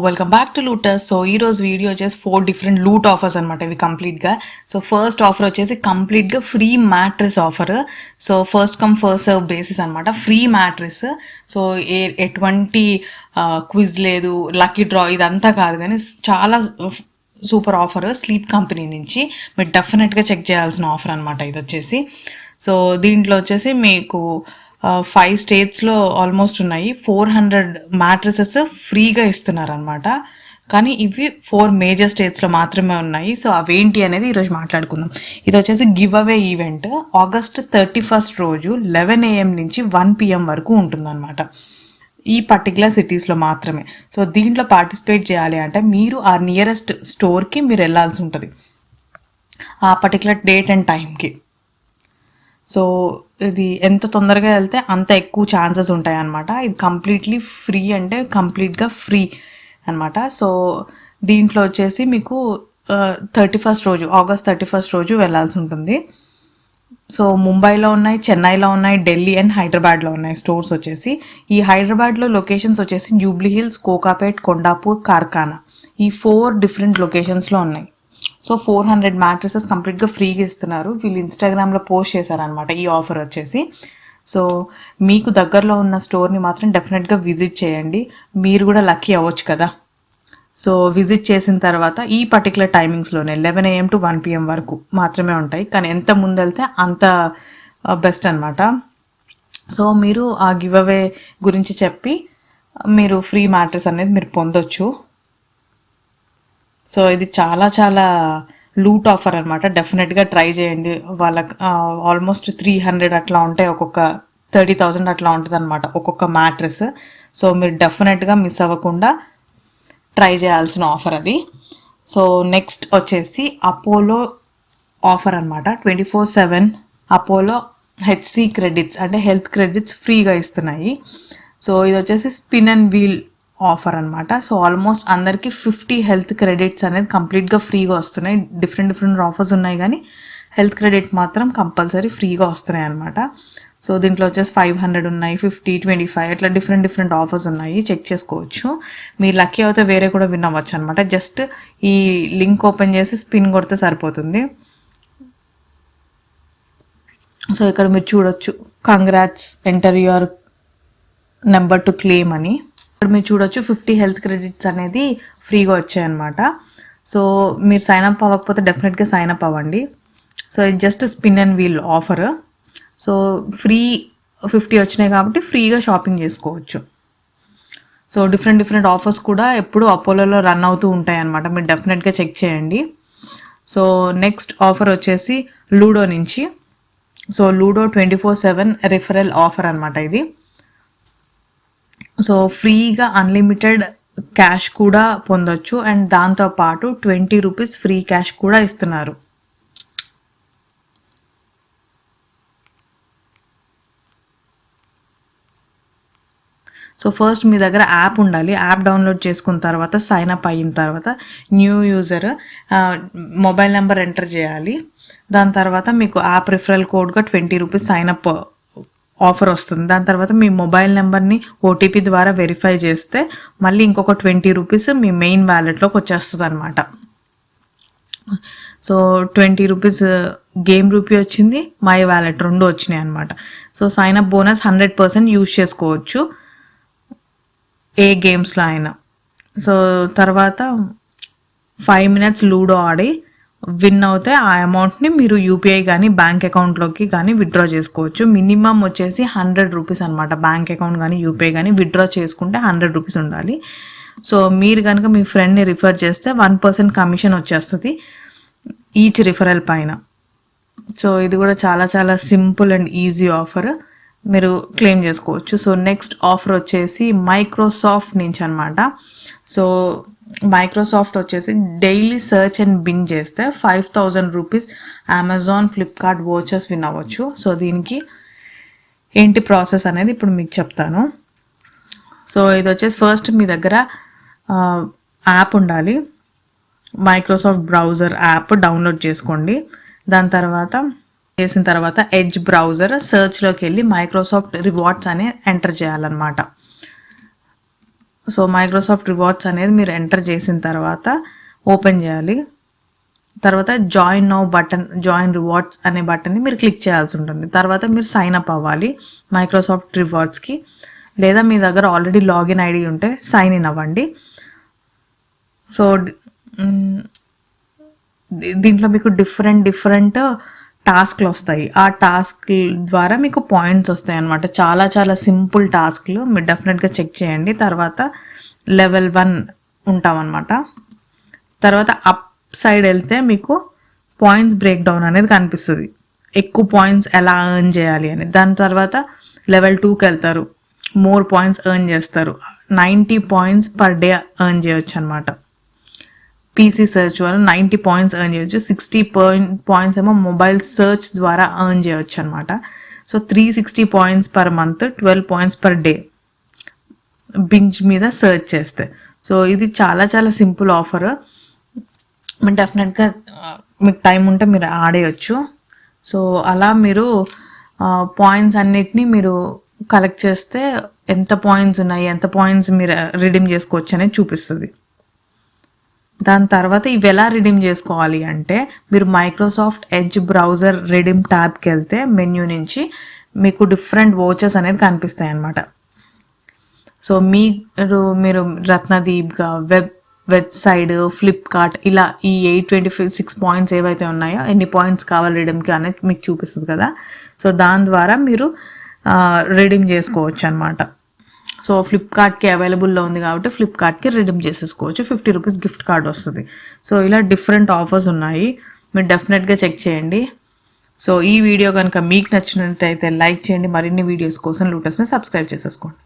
Welcome back to lotus. So ఈ రోజు video వచ్చేసి 4 డిఫరెంట్ లూట్ ఆఫర్స్ అనమాట ఇవి కంప్లీట్గా. సో ఫస్ట్ ఆఫర్ వచ్చేసి కంప్లీట్గా free mattress offer. So first come first serve basis అనమాట, ఫ్రీ మ్యాట్రెస్. సో ఎటువంటి క్విజ్ లేదు, లక్కీ డ్రా ఇదంతా కాదు, కానీ చాలా సూపర్ ఆఫర్ స్లీప్ కంపెనీ నుంచి. మీరు డెఫినెట్గా చెక్ చేయాల్సిన ఆఫర్ అనమాట ఇది వచ్చేసి. సో దీంట్లో వచ్చేసి మీకు 5 స్టేట్స్లో ఆల్మోస్ట్ ఉన్నాయి. 400 మ్యాట్రసెస్ ఫ్రీగా ఇస్తున్నారనమాట. కానీ ఇవి 4 మేజర్ స్టేట్స్లో మాత్రమే ఉన్నాయి. సో అవేంటి అనేది ఈరోజు మాట్లాడుకుందాం. ఇది వచ్చేసి గివ్ అవే ఈవెంట్ ఆగస్ట్ 31 రోజు 11 AM నుంచి 1 PM వరకు ఉంటుందన్నమాట, ఈ పర్టికులర్ సిటీస్లో మాత్రమే. సో దీంట్లో పార్టిసిపేట్ చేయాలి అంటే మీరు ఆ నియరెస్ట్ స్టోర్కి మీరు వెళ్ళాల్సి ఉంటుంది ఆ పర్టికులర్ డేట్ అండ్ టైంకి. సో ఇది ఎంత తొందరగా వెళ్తే అంత ఎక్కువ ఛాన్సెస్ ఉంటాయి అన్నమాట. ఇది కంప్లీట్లీ ఫ్రీ, అంటే కంప్లీట్గా ఫ్రీ అనమాట. సో దీంట్లో వచ్చేసి మీకు 31 రోజు, ఆగస్ట్ 31 రోజు వెళ్ళాల్సి ఉంటుంది. సో ముంబైలో ఉన్నాయి, చెన్నైలో ఉన్నాయి, ఢిల్లీ అండ్ హైదరాబాద్లో ఉన్నాయి స్టోర్స్ వచ్చేసి. ఈ హైదరాబాద్లో లొకేషన్స్ వచ్చేసి జూబ్లీ హిల్స్, కోకాపేట్, కొండాపూర్, కార్ఖానా, ఈ 4 డిఫరెంట్ లొకేషన్స్లో ఉన్నాయి. సో 400 మ్యాట్రసెస్ కంప్లీట్గా ఫ్రీగా ఇస్తున్నారు. వీళ్ళు ఇన్స్టాగ్రామ్లో పోస్ట్ చేశారనమాట ఈ ఆఫర్ వచ్చేసి. సో మీకు దగ్గరలో ఉన్న స్టోర్ని మాత్రం డెఫినెట్గా విజిట్ చేయండి, మీరు కూడా లక్కీ అవ్వచ్చు కదా. సో విజిట్ చేసిన తర్వాత ఈ పర్టికులర్ టైమింగ్స్లోనే 11 AM to 1 PM వరకు మాత్రమే ఉంటాయి, కానీ ఎంత ముందు వెళ్తే అంత బెస్ట్ అనమాట. సో మీరు ఆ గివ్ అవే గురించి చెప్పి మీరు ఫ్రీ మ్యాట్రస్ అనేది మీరు పొందొచ్చు. సో ఇది చాలా చాలా లూట్ ఆఫర్ అనమాట, డెఫినెట్గా ట్రై చేయండి. వాళ్ళకి ఆల్మోస్ట్ 300 అట్లా ఉంటాయి, ఒక్కొక్క 30,000 అట్లా ఉంటుంది అనమాట ఒక్కొక్క మ్యాట్రెస్. సో మీరు డెఫినెట్గా మిస్ అవ్వకుండా ట్రై చేయాల్సిన ఆఫర్ అది. సో నెక్స్ట్ వచ్చేసి అపోలో ఆఫర్ అనమాట. 24/7 అపోలో HC క్రెడిట్స్, అంటే హెల్త్ క్రెడిట్స్ ఫ్రీగా ఇస్తున్నాయి. సో ఇది వచ్చేసి స్పిన్ అండ్ వీల్ ఆఫర్ అనమాట. సో ఆల్మోస్ట్ అందరికీ 50 హెల్త్ క్రెడిట్స్ అనేది కంప్లీట్గా ఫ్రీగా వస్తున్నాయి. డిఫరెంట్ ఆఫర్స్ ఉన్నాయి, కానీ హెల్త్ క్రెడిట్ మాత్రం కంపల్సరీ ఫ్రీగా వస్తున్నాయి అనమాట. సో దీంట్లో వచ్చేసి 500 ఉన్నాయి, 50, 25 అట్లా డిఫరెంట్ ఆఫర్స్ ఉన్నాయి, చెక్ చేసుకోవచ్చు. మీరు లక్కీ అయితే వేరే కూడా విన్ అవ్వచ్చు అనమాట. జస్ట్ ఈ లింక్ ఓపెన్ చేసి స్పిన్ కొడితే సరిపోతుంది. సో ఇక్కడ మీరు చూడొచ్చు, congrats, enter your number to claim అని. ఇక్కడ మీరు చూడొచ్చు 50 హెల్త్ క్రెడిట్స్ అనేది ఫ్రీగా వచ్చాయన్నమాట. సో మీరు సైన్అప్ అవ్వకపోతే డెఫినెట్గా సైన్అప్ అవ్వండి. సో ఇది just spin and wheel offer. So free 50 వచ్చినాయి కాబట్టి ఫ్రీగా షాపింగ్ చేసుకోవచ్చు. సో డిఫరెంట్ ఆఫర్స్ కూడా ఎప్పుడు అపోలోలో రన్ అవుతూ ఉంటాయి అన్నమాట, మీరు డెఫినెట్గా చెక్ చేయండి. సో నెక్స్ట్ ఆఫర్ వచ్చేసి లూడో నుంచి. సో లూడో 24/7 రిఫరల్ ఆఫర్ అనమాట ఇది. సో ఫ్రీగా అన్లిమిటెడ్ క్యాష్ కూడా పొందొచ్చు, అండ్ దాంతోపాటు 20 రూపీస్ ఫ్రీ క్యాష్ కూడా ఇస్తున్నారు. సో ఫస్ట్ మీ దగ్గర యాప్ ఉండాలి. యాప్ డౌన్లోడ్ చేసుకున్న తర్వాత సైన్ అప్ అయిన తర్వాత new user mobile number enter చేయాలి. దాని తర్వాత మీకు యాప్ రిఫరల్ కోడ్గా 20 రూపీస్ సైన్ అప్ ఆఫర్ వస్తుంది. దాని తర్వాత మీ మొబైల్ నెంబర్ని OTP ద్వారా వెరిఫై చేస్తే మళ్ళీ ఇంకొక 20 రూపీస్ మీ మెయిన్ వ్యాలెట్లోకి వచ్చేస్తుంది అనమాట. సో 20 రూపీస్ గేమ్ రూపీ వచ్చింది, మై వ్యాలెట్ 2 వచ్చినాయి అనమాట. So sign up bonus 100% use చేసుకోవచ్చు ఏ గేమ్స్లో అయినా. సో తర్వాత 5 minutes లూడో ఆడి విన్ అవుతే ఆ అమౌంట్ని మీరు UPI కానీ బ్యాంక్ అకౌంట్లోకి కానీ విత్డ్రా చేసుకోవచ్చు. మినిమం వచ్చేసి 100 రూపీస్ అనమాట. బ్యాంక్ అకౌంట్ కానీ UPI కానీ విత్డ్రా చేసుకుంటే 100 రూపీస్ ఉండాలి. సో మీరు కనుక మీ ఫ్రెండ్ని రిఫర్ చేస్తే 1% కమిషన్ వచ్చేస్తుంది ఈచ్ రిఫరల్ పైన. సో ఇది కూడా చాలా చాలా సింపుల్ అండ్ ఈజీ ఆఫర్, మీరు క్లెయిమ్ చేసుకోవచ్చు. సో నెక్స్ట్ ఆఫర్ వచ్చేసి మైక్రోసాఫ్ట్ నుంచి అనమాట. సో మైక్రోసాఫ్ట్ వచ్చేసి డైలీ సర్చ్ అండ్ బిన్ చేస్తే 5,000 rupees Amazon, Flipkart vouchers win అవ్వచ్చు. సో దీనికి ఏంటి ప్రాసెస్ అనేది ఇప్పుడు మీకు చెప్తాను. సో ఇది వచ్చేసి ఫస్ట్ మీ దగ్గర యాప్ ఉండాలి, మైక్రోసాఫ్ట్ బ్రౌజర్ యాప్ డౌన్లోడ్ చేసుకోండి. దాని తర్వాత చేసిన తర్వాత ఎడ్జ్ బ్రౌజర్ సర్చ్లోకి వెళ్ళి మైక్రోసాఫ్ట్ రివార్డ్స్ అని ఎంటర్ చేయాలన్నమాట. సో మైక్రోసాఫ్ట్ రివార్డ్స్ అనేది మీరు ఎంటర్ చేసిన తర్వాత ఓపెన్ చేయాలి. తర్వాత join now button, join rewards అనే బటన్ని మీరు క్లిక్ చేయాల్సి ఉంటుంది. తర్వాత మీరు సైన్ అప్ అవ్వాలి మైక్రోసాఫ్ట్ రివార్డ్స్కి, లేదా మీ దగ్గర ఆల్రెడీ లాగిన్ ఐడి ఉంటే సైన్ ఇన్ అవ్వండి. సో దీంట్లో మీకు డిఫరెంట్ టాస్క్లు వస్తాయి. ఆ టాస్క్ ద్వారా మీకు పాయింట్స్ వస్తాయి అన్నమాట. చాలా చాలా సింపుల్ టాస్క్లు, మీరు డెఫినెట్గా చెక్ చేయండి. తర్వాత లెవెల్ 1 ఉంటామన్నమాట. తర్వాత అప్ సైడ్ వెళ్తే మీకు పాయింట్స్ బ్రేక్ డౌన్ అనేది కనిపిస్తుంది, ఎక్కువ పాయింట్స్ ఎలా ఎర్న్ చేయాలి అని. దాని తర్వాత లెవెల్ 2కి వెళ్తారు, మోర్ పాయింట్స్ ఎర్న్ చేస్తారు. 90 పాయింట్స్ పర్ డే ఎర్న్ చేయొచ్చు అనమాట. పీసీ సెర్చ్ వల్ల 90 పాయింట్స్ ఎర్న్ చేయొచ్చు. 60 పాయింట్స్ ఏమో మొబైల్ సెర్చ్ ద్వారా ఎర్న్ చేయొచ్చు అనమాట. So 360 points per month, 12 points per day binge మీద సెర్చ్ చేస్తే. సో ఇది చాలా చాలా సింపుల్ ఆఫర్. మీరు డెఫినెట్గా మీకు టైం ఉంటే మీరు ఆడేయచ్చు. సో అలా మీరు పాయింట్స్ అన్నిటినీ మీరు కలెక్ట్ చేస్తే ఎంత పాయింట్స్ ఉన్నాయి, ఎంత పాయింట్స్ మీరు రిడీమ్ చేసుకోవచ్చు అనేది చూపిస్తుంది. దాని తర్వాత ఇవి ఎలా రిడీమ్ చేసుకోవాలి అంటే, మీరు మైక్రోసాఫ్ట్ ఎడ్జ్ బ్రౌజర్ రిడీమ్ ట్యాబ్కి వెళ్తే మెన్యూ నుంచి మీకు డిఫరెంట్ వోచర్స్ అనేది కనిపిస్తాయి అన్నమాట. సో మీరు రత్నదీప్గా, వెబ్సైట్, ఫ్లిప్కార్ట్, ఇలా ఈ 826 పాయింట్స్ ఏవైతే ఉన్నాయో, ఎన్ని పాయింట్స్ కావాలి రిడీమ్కి అనేది మీకు చూపిస్తుంది కదా. సో దాని ద్వారా మీరు రిడీమ్ చేసుకోవచ్చు అనమాట. సో ఫ్లిప్కార్ట్కి అవైలబుల్లో ఉంది కాబట్టి ఫ్లిప్కార్ట్కి రిడీమ్ చేసేసుకోవచ్చు. 50 రూపీస్ గిఫ్ట్ కార్డ్ వస్తుంది. సో ఇలా డిఫరెంట్ ఆఫర్స్ ఉన్నాయి, మీరు డెఫినెట్గా చెక్ చేయండి. సో ఈ వీడియో కనుక మీకు నచ్చినట్టయితే లైక్ చేయండి. మరిన్ని వీడియోస్ కోసం లూటస్ని సబ్స్క్రైబ్ చేసేసుకోండి.